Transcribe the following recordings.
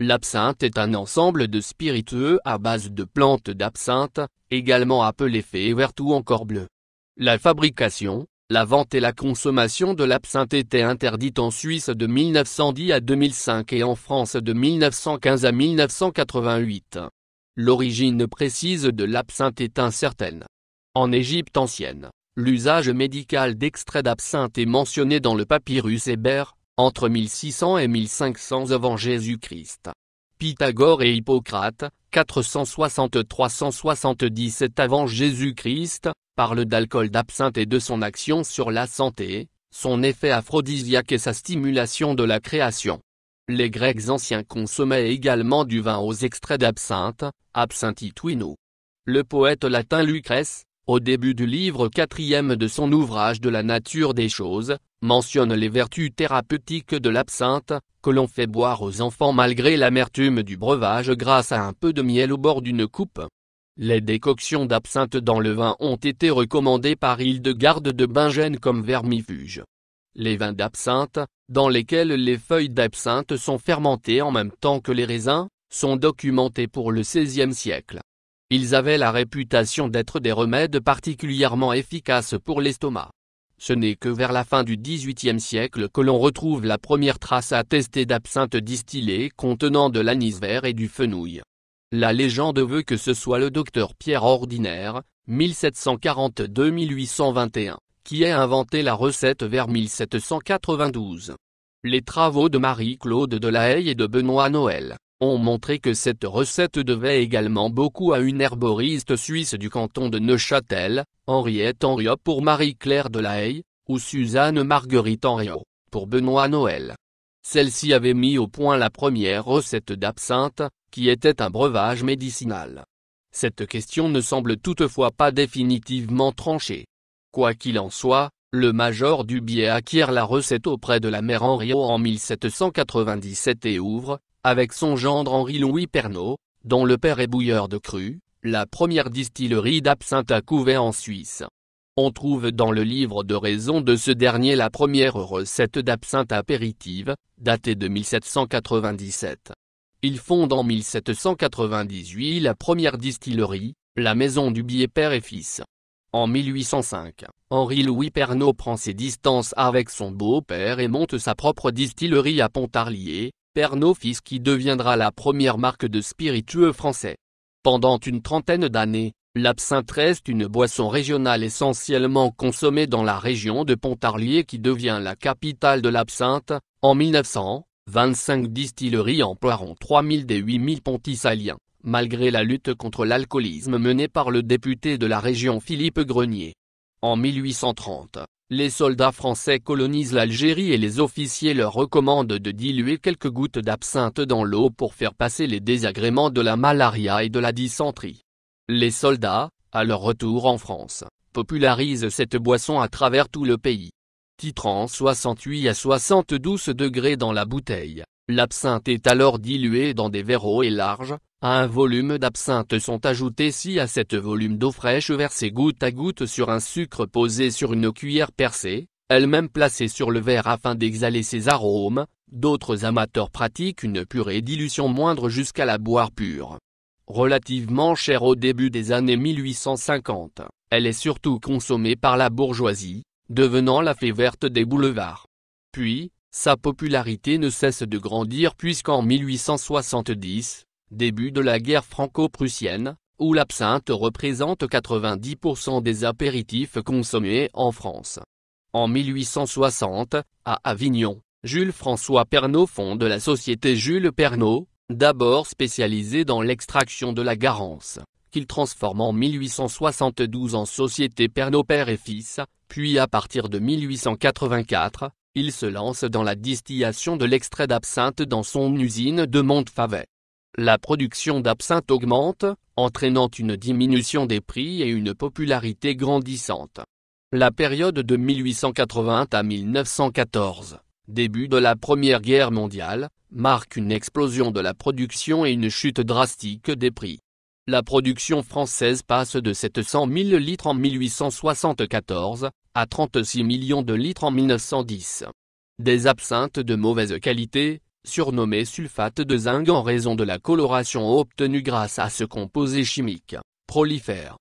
L'absinthe est un ensemble de spiritueux à base de plantes d'absinthe, également appelées fées vertes ou encore bleues. La fabrication, la vente et la consommation de l'absinthe étaient interdites en Suisse de 1910 à 2005 et en France de 1915 à 1988. L'origine précise de l'absinthe est incertaine. En Égypte ancienne, l'usage médical d'extrait d'absinthe est mentionné dans le papyrus Héber, entre 1600 et 1500 avant Jésus-Christ. Pythagore et Hippocrate, 460-377 avant Jésus-Christ, parlent d'alcool d'absinthe et de son action sur la santé, son effet aphrodisiaque et sa stimulation de la création. Les Grecs anciens consommaient également du vin aux extraits d'absinthe, absinthe-twino. Le poète latin Lucrèce, au début du livre 4e de son ouvrage de la nature des choses, mentionne les vertus thérapeutiques de l'absinthe, que l'on fait boire aux enfants malgré l'amertume du breuvage grâce à un peu de miel au bord d'une coupe. Les décoctions d'absinthe dans le vin ont été recommandées par Hildegarde de Bingen comme vermifuge. Les vins d'absinthe, dans lesquels les feuilles d'absinthe sont fermentées en même temps que les raisins, sont documentés pour le XVIe siècle. Ils avaient la réputation d'être des remèdes particulièrement efficaces pour l'estomac. Ce n'est que vers la fin du XVIIIe siècle que l'on retrouve la première trace attestée d'absinthe distillée contenant de l'anis vert et du fenouil. La légende veut que ce soit le docteur Pierre Ordinaire, 1742-1821, qui ait inventé la recette vers 1792. Les travaux de Marie-Claude Delahaye et de Benoît Noël ont montré que cette recette devait également beaucoup à une herboriste suisse du canton de Neuchâtel, Henriette Henriot pour Marie-Claire Delahaye, ou Suzanne Marguerite Henriot, pour Benoît Noël. Celle-ci avait mis au point la première recette d'absinthe, qui était un breuvage médicinal. Cette question ne semble toutefois pas définitivement tranchée. Quoi qu'il en soit, le major Dubié acquiert la recette auprès de la mère Henriot en 1797 et ouvre, avec son gendre Henri-Louis Pernot, dont le père est bouilleur de cru, la première distillerie d'absinthe à Couvet en Suisse. On trouve dans le livre de raison de ce dernier la première recette d'absinthe apéritive, datée de 1797. Il fonde en 1798 la première distillerie, la maison Dubié père et fils. En 1805, Henri-Louis Pernot prend ses distances avec son beau-père et monte sa propre distillerie à Pontarlier, Pernot fils qui deviendra la première marque de spiritueux français. Pendant une trentaine d'années, l'absinthe reste une boisson régionale essentiellement consommée dans la région de Pontarlier qui devient la capitale de l'absinthe. En 1900, 25 distilleries emploieront 3000 des 8000 pontisaliens, malgré la lutte contre l'alcoolisme menée par le député de la région Philippe Grenier. En 1830, les soldats français colonisent l'Algérie et les officiers leur recommandent de diluer quelques gouttes d'absinthe dans l'eau pour faire passer les désagréments de la malaria et de la dysenterie. Les soldats, à leur retour en France, popularisent cette boisson à travers tout le pays. Titrant 68 à 72 degrés dans la bouteille, l'absinthe est alors diluée dans des verres et larges. À un volume d'absinthe sont ajoutés 6 à 7 volumes d'eau fraîche versée goutte à goutte sur un sucre posé sur une cuillère percée, elle-même placée sur le verre afin d'exhaler ses arômes. D'autres amateurs pratiquent une purée dilution moindre jusqu'à la boire pure. Relativement chère au début des années 1850, elle est surtout consommée par la bourgeoisie, devenant la fée verte des boulevards. Puis, sa popularité ne cesse de grandir puisqu'en 1870, début de la guerre franco-prussienne, où l'absinthe représente 90% des apéritifs consommés en France. En 1860, à Avignon, Jules-François Pernot fonde la société Jules Pernot, d'abord spécialisée dans l'extraction de la Garance, qu'il transforme en 1872 en société Pernot père et fils, puis à partir de 1884, il se lance dans la distillation de l'extrait d'absinthe dans son usine de Montfavet. La production d'absinthe augmente, entraînant une diminution des prix et une popularité grandissante. La période de 1880 à 1914, début de la Première Guerre mondiale, marque une explosion de la production et une chute drastique des prix. La production française passe de 700 000 litres en 1874, à 36 millions de litres en 1910. Des absinthes de mauvaise qualité, surnommé sulfate de zinc en raison de la coloration obtenue grâce à ce composé chimique, prolifère.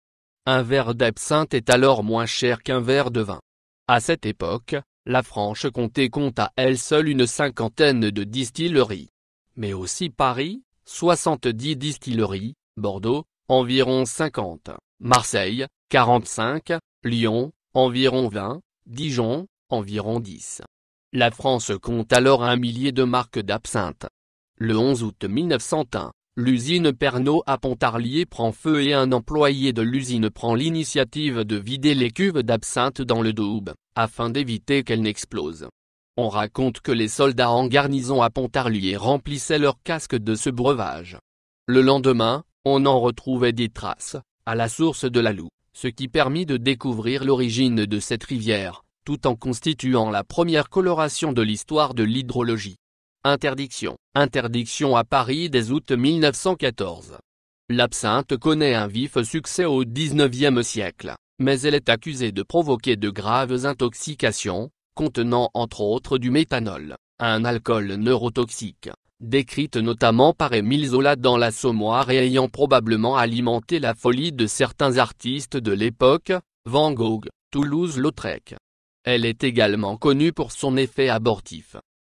Un verre d'absinthe est alors moins cher qu'un verre de vin. À cette époque, la Franche-Comté compte à elle seule une cinquantaine de distilleries. Mais aussi Paris, 70 distilleries, Bordeaux, environ 50, Marseille, 45, Lyon, environ 20, Dijon, environ 10. La France compte alors 1 millier de marques d'absinthe. Le 11 août 1901, l'usine Pernod à Pontarlier prend feu et un employé de l'usine prend l'initiative de vider les cuves d'absinthe dans le Doubs, afin d'éviter qu'elles n'explosent. On raconte que les soldats en garnison à Pontarlier remplissaient leurs casques de ce breuvage. Le lendemain, on en retrouvait des traces, à la source de la Loue, ce qui permit de découvrir l'origine de cette rivière, tout en constituant la première coloration de l'histoire de l'hydrologie. Interdiction à Paris dès août 1914. L'absinthe connaît un vif succès au XIXe siècle, mais elle est accusée de provoquer de graves intoxications, contenant entre autres du méthanol, un alcool neurotoxique, décrite notamment par Émile Zola dans l'Assommoir et ayant probablement alimenté la folie de certains artistes de l'époque, Van Gogh, Toulouse-Lautrec. Elle est également connue pour son effet abortif.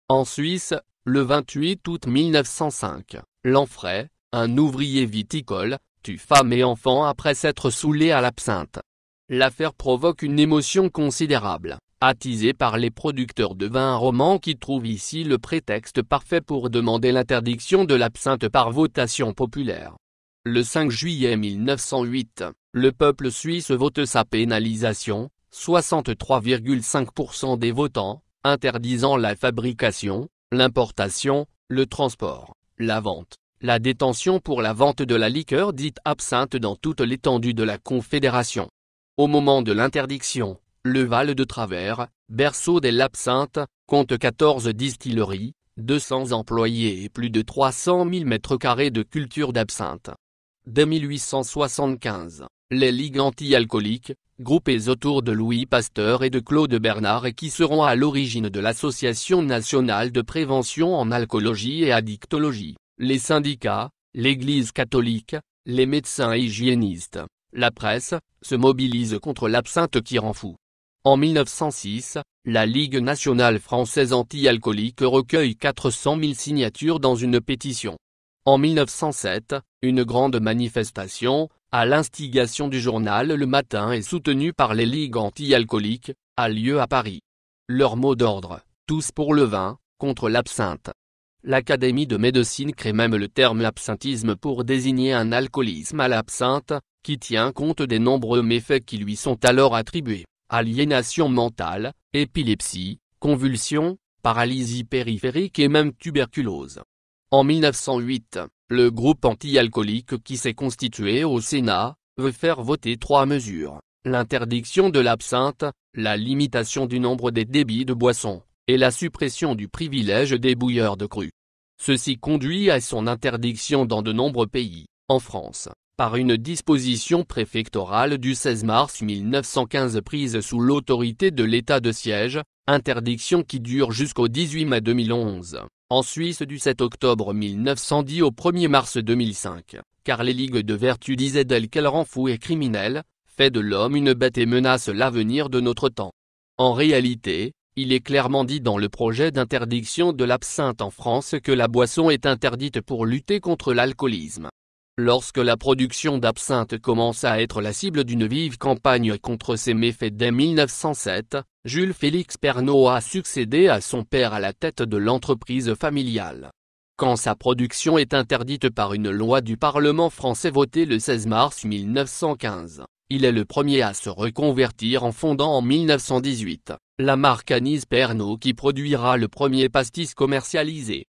En Suisse, le 28 août 1905, Lanfray, un ouvrier viticole, tue femme et enfant après s'être saoulé à l'absinthe. L'affaire provoque une émotion considérable, attisée par les producteurs de vins romans qui trouvent ici le prétexte parfait pour demander l'interdiction de l'absinthe par votation populaire. Le 5 juillet 1908, le peuple suisse vote sa pénalisation, 63,5% des votants, interdisant la fabrication, l'importation, le transport, la vente, la détention pour la vente de la liqueur dite absinthe dans toute l'étendue de la Confédération. Au moment de l'interdiction, le Val de Travers, berceau de l'absinthe, compte 14 distilleries, 200 employés et plus de 300 000 m² de culture d'absinthe. Dès 1875, les ligues anti-alcooliques, groupées autour de Louis Pasteur et de Claude Bernard et qui seront à l'origine de l'Association nationale de prévention en alcoolologie et addictologie, les syndicats, l'Église catholique, les médecins hygiénistes, la presse, se mobilisent contre l'absinthe qui rend fou. En 1906, la Ligue nationale française anti-alcoolique recueille 400 000 signatures dans une pétition. En 1907, une grande manifestation, à l'instigation du journal Le Matin et soutenue par les ligues anti-alcooliques, a lieu à Paris. Leur mot d'ordre, tous pour le vin, contre l'absinthe. L'Académie de médecine crée même le terme absinthisme pour désigner un alcoolisme à l'absinthe, qui tient compte des nombreux méfaits qui lui sont alors attribués, aliénation mentale, épilepsie, convulsions, paralysie périphérique et même tuberculose. En 1908, le groupe anti-alcoolique qui s'est constitué au Sénat, veut faire voter 3 mesures, l'interdiction de l'absinthe, la limitation du nombre des débits de boissons, et la suppression du privilège des bouilleurs de cru. Ceci conduit à son interdiction dans de nombreux pays, en France, par une disposition préfectorale du 16 mars 1915 prise sous l'autorité de l'état de siège, interdiction qui dure jusqu'au 18 mai 2011. En Suisse du 7 octobre 1910 au 1er mars 2005, car les ligues de vertu disaient d'elle qu'elle rend fou et criminel, fait de l'homme une bête et menace l'avenir de notre temps. En réalité, il est clairement dit dans le projet d'interdiction de l'absinthe en France que la boisson est interdite pour lutter contre l'alcoolisme. Lorsque la production d'absinthe commence à être la cible d'une vive campagne contre ses méfaits dès 1907, Jules Félix Pernod a succédé à son père à la tête de l'entreprise familiale. Quand sa production est interdite par une loi du Parlement français votée le 16 mars 1915, il est le premier à se reconvertir en fondant en 1918, la marque Anis Pernod qui produira le premier pastis commercialisé.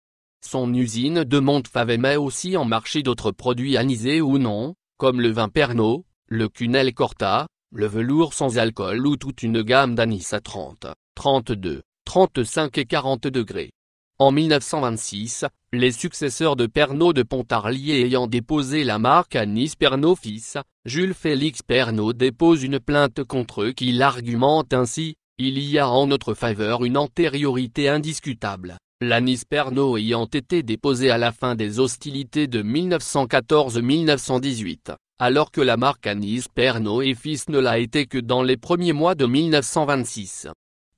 Son usine de Montfavet met aussi en marché d'autres produits anisés ou non, comme le vin Pernod, le Cunel Corta, le velours sans alcool ou toute une gamme d'anis à 30, 32, 35 et 40 degrés. En 1926, les successeurs de Pernod de Pontarlier ayant déposé la marque Anis Pernod fils, Jules Félix Pernod dépose une plainte contre eux qui l'argumente ainsi, il y a en notre faveur une antériorité indiscutable. L'anis Pernod ayant été déposé à la fin des hostilités de 1914-1918, alors que la marque Anis Pernod et Fils ne l'a été que dans les premiers mois de 1926.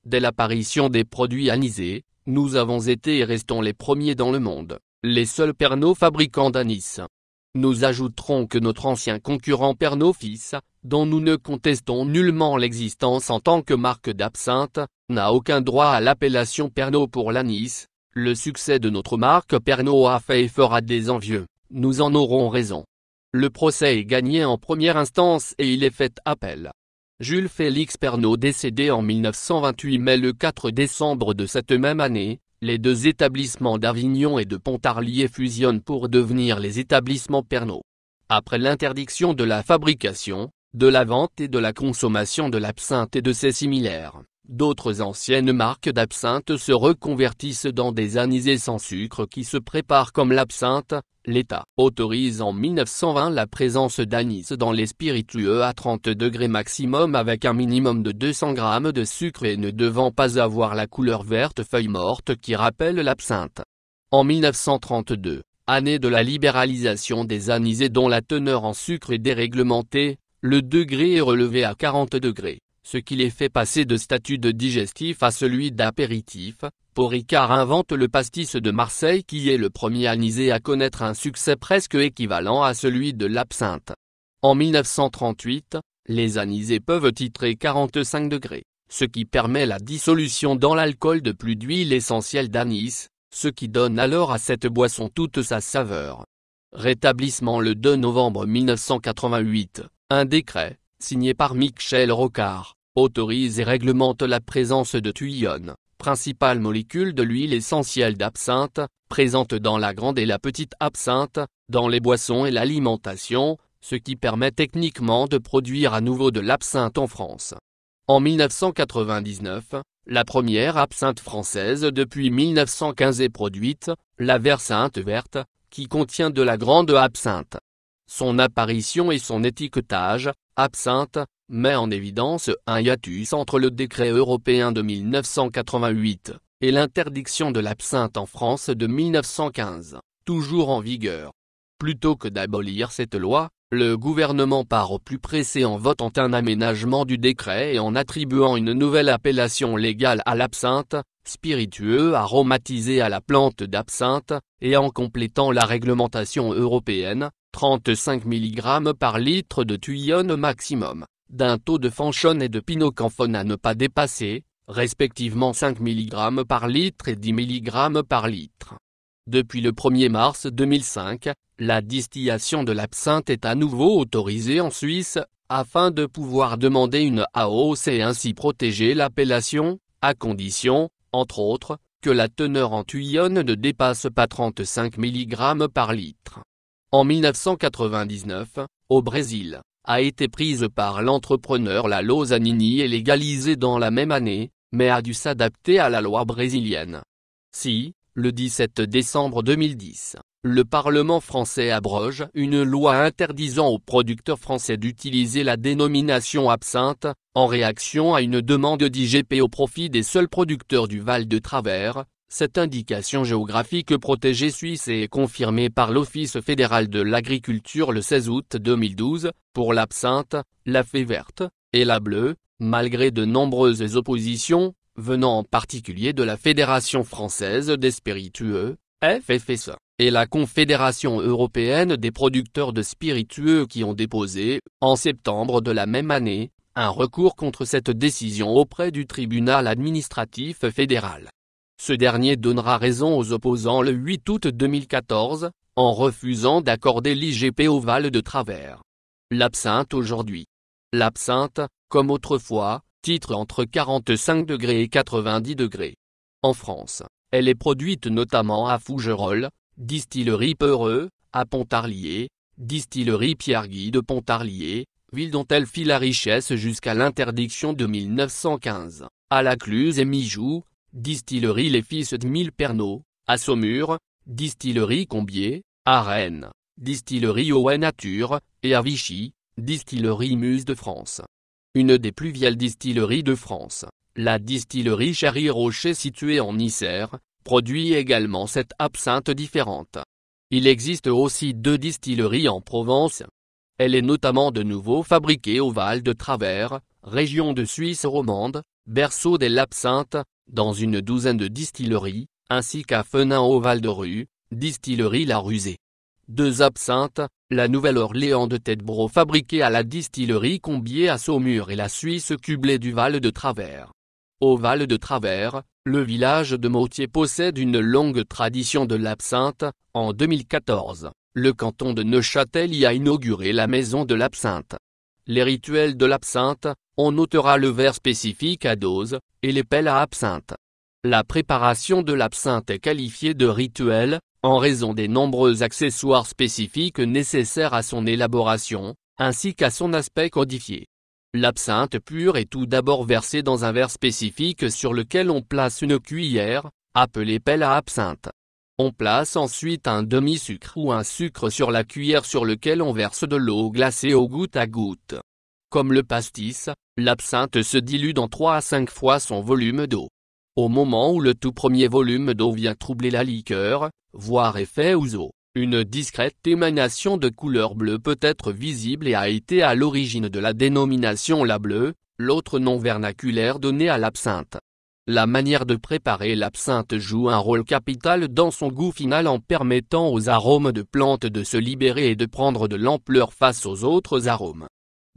Dès l'apparition des produits anisés, nous avons été et restons les premiers dans le monde, les seuls Pernod fabricants d'anis. Nous ajouterons que notre ancien concurrent Pernod Fils, dont nous ne contestons nullement l'existence en tant que marque d'absinthe, n'a aucun droit à l'appellation Pernod pour l'anis. Le succès de notre marque Pernod a fait et fera des envieux, nous en aurons raison. Le procès est gagné en première instance et il est fait appel. Jules Félix Pernod décédé en 1928 mais le 4 décembre de cette même année, les deux établissements d'Avignon et de Pontarlier fusionnent pour devenir les établissements Pernod. Après l'interdiction de la fabrication, de la vente et de la consommation de l'absinthe et de ses similaires, d'autres anciennes marques d'absinthe se reconvertissent dans des anisés sans sucre qui se préparent comme l'absinthe. L'État autorise en 1920 la présence d'anis dans les spiritueux à 30 degrés maximum avec un minimum de 200 g de sucre et ne devant pas avoir la couleur verte feuille morte qui rappelle l'absinthe. En 1932, année de la libéralisation des anisés dont la teneur en sucre est déréglementée, le degré est relevé à 40 degrés, ce qui les fait passer de statut de digestif à celui d'apéritif. Paul Ricard invente le pastis de Marseille qui est le premier anisé à connaître un succès presque équivalent à celui de l'absinthe. En 1938, les anisés peuvent titrer 45 degrés, ce qui permet la dissolution dans l'alcool de plus d'huile essentielle d'anis, ce qui donne alors à cette boisson toute sa saveur. Rétablissement le 2 novembre 1988, un décret, signé par Michel Rocard, autorise et réglemente la présence de thuillone, principale molécule de l'huile essentielle d'absinthe, présente dans la grande et la petite absinthe, dans les boissons et l'alimentation, ce qui permet techniquement de produire à nouveau de l'absinthe en France. En 1999, la première absinthe française depuis 1915 est produite, la Versainte verte, qui contient de la grande absinthe. Son apparition et son étiquetage, absinthe, met en évidence un hiatus entre le décret européen de 1988 et l'interdiction de l'absinthe en France de 1915, toujours en vigueur. Plutôt que d'abolir cette loi, le gouvernement part au plus pressé en votant un aménagement du décret et en attribuant une nouvelle appellation légale à l'absinthe, spiritueux aromatisé à la plante d'absinthe, et en complétant la réglementation européenne, 35 mg par litre de thuillone maximum, d'un taux de fanchone et de pinocamphone à ne pas dépasser, respectivement 5 mg par litre et 10 mg par litre. Depuis le 1er mars 2005, la distillation de l'absinthe est à nouveau autorisée en Suisse, afin de pouvoir demander une AOC et ainsi protéger l'appellation, à condition, entre autres, que la teneur en thuillone ne dépasse pas 35 mg par litre. En 1999, au Brésil, a été prise par l'entrepreneur Lalo Zanini et légalisée dans la même année, mais a dû s'adapter à la loi brésilienne. Si, le 17 décembre 2010, le Parlement français abroge une loi interdisant aux producteurs français d'utiliser la dénomination absinthe, en réaction à une demande d'IGP au profit des seuls producteurs du Val de Travers, cette indication géographique protégée suisse est confirmée par l'Office fédéral de l'agriculture le 16 août 2012, pour l'absinthe, la fée verte, et la bleue, malgré de nombreuses oppositions, venant en particulier de la Fédération française des spiritueux, FFSE, et la Confédération européenne des producteurs de spiritueux qui ont déposé, en septembre de la même année, un recours contre cette décision auprès du tribunal administratif fédéral. Ce dernier donnera raison aux opposants le 8 août 2014, en refusant d'accorder l'IGP au Val de Travers. L'absinthe aujourd'hui. L'absinthe, comme autrefois, titre entre 45 degrés et 90 degrés. En France, elle est produite notamment à Fougerolles, distillerie Peureux, à Pontarlier, distillerie Pierre-Guy de Pontarlier, ville dont elle fit la richesse jusqu'à l'interdiction de 1915, à La Cluse et Mijoux, distillerie Les Fils de Mille Pernod, à Saumur, distillerie Combier, à Rennes, distillerie Owen Nature, et à Vichy, distillerie Muse de France. Une des plus vieilles distilleries de France, la distillerie Chéry Rocher située en Isère, produit également 7 absinthes différentes. Il existe aussi 2 distilleries en Provence. Elle est notamment de nouveau fabriquée au Val de Travers, région de Suisse romande, berceau de l'absinthe, dans une douzaine de distilleries, ainsi qu'à Fenin au Val de Rue, distillerie La Rusée. 2 absinthes, la Nouvelle-Orléans de Têtebro fabriquée à la distillerie Combier à Saumur et la Suisse Cublé du Val de Travers. Au Val de Travers, le village de Mautier possède une longue tradition de l'absinthe. En 2014, le canton de Neuchâtel y a inauguré la maison de l'absinthe. Les rituels de l'absinthe, on notera le verre spécifique à dose, et les pelles à absinthe. La préparation de l'absinthe est qualifiée de rituel, en raison des nombreux accessoires spécifiques nécessaires à son élaboration, ainsi qu'à son aspect codifié. L'absinthe pure est tout d'abord versée dans un verre spécifique sur lequel on place une cuillère, appelée pelle à absinthe. On place ensuite un demi-sucre ou un sucre sur la cuillère sur lequel on verse de l'eau glacée au goutte à goutte. Comme le pastis, l'absinthe se dilue dans 3 à 5 fois son volume d'eau. Au moment où le tout premier volume d'eau vient troubler la liqueur, voire effet ouzo, une discrète émanation de couleur bleue peut être visible et a été à l'origine de la dénomination la bleue, l'autre nom vernaculaire donné à l'absinthe. La manière de préparer l'absinthe joue un rôle capital dans son goût final en permettant aux arômes de plantes de se libérer et de prendre de l'ampleur face aux autres arômes.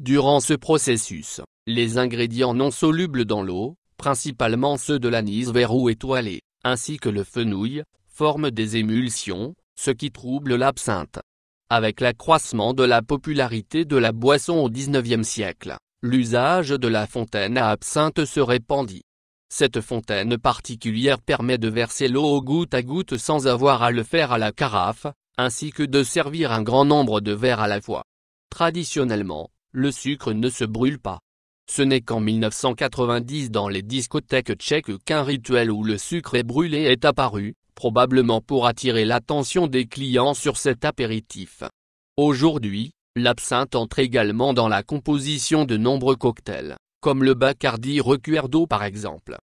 Durant ce processus, les ingrédients non solubles dans l'eau, principalement ceux de l'anis vert ou étoilé, ainsi que le fenouil, forment des émulsions, ce qui trouble l'absinthe. Avec l'accroissement de la popularité de la boisson au XIXe siècle, l'usage de la fontaine à absinthe se répandit. Cette fontaine particulière permet de verser l'eau au goutte à goutte sans avoir à le faire à la carafe, ainsi que de servir un grand nombre de verres à la fois. Traditionnellement, le sucre ne se brûle pas. Ce n'est qu'en 1990 dans les discothèques tchèques qu'un rituel où le sucre est brûlé est apparu, probablement pour attirer l'attention des clients sur cet apéritif. Aujourd'hui, l'absinthe entre également dans la composition de nombreux cocktails, comme le Bacardi Recuerdo par exemple.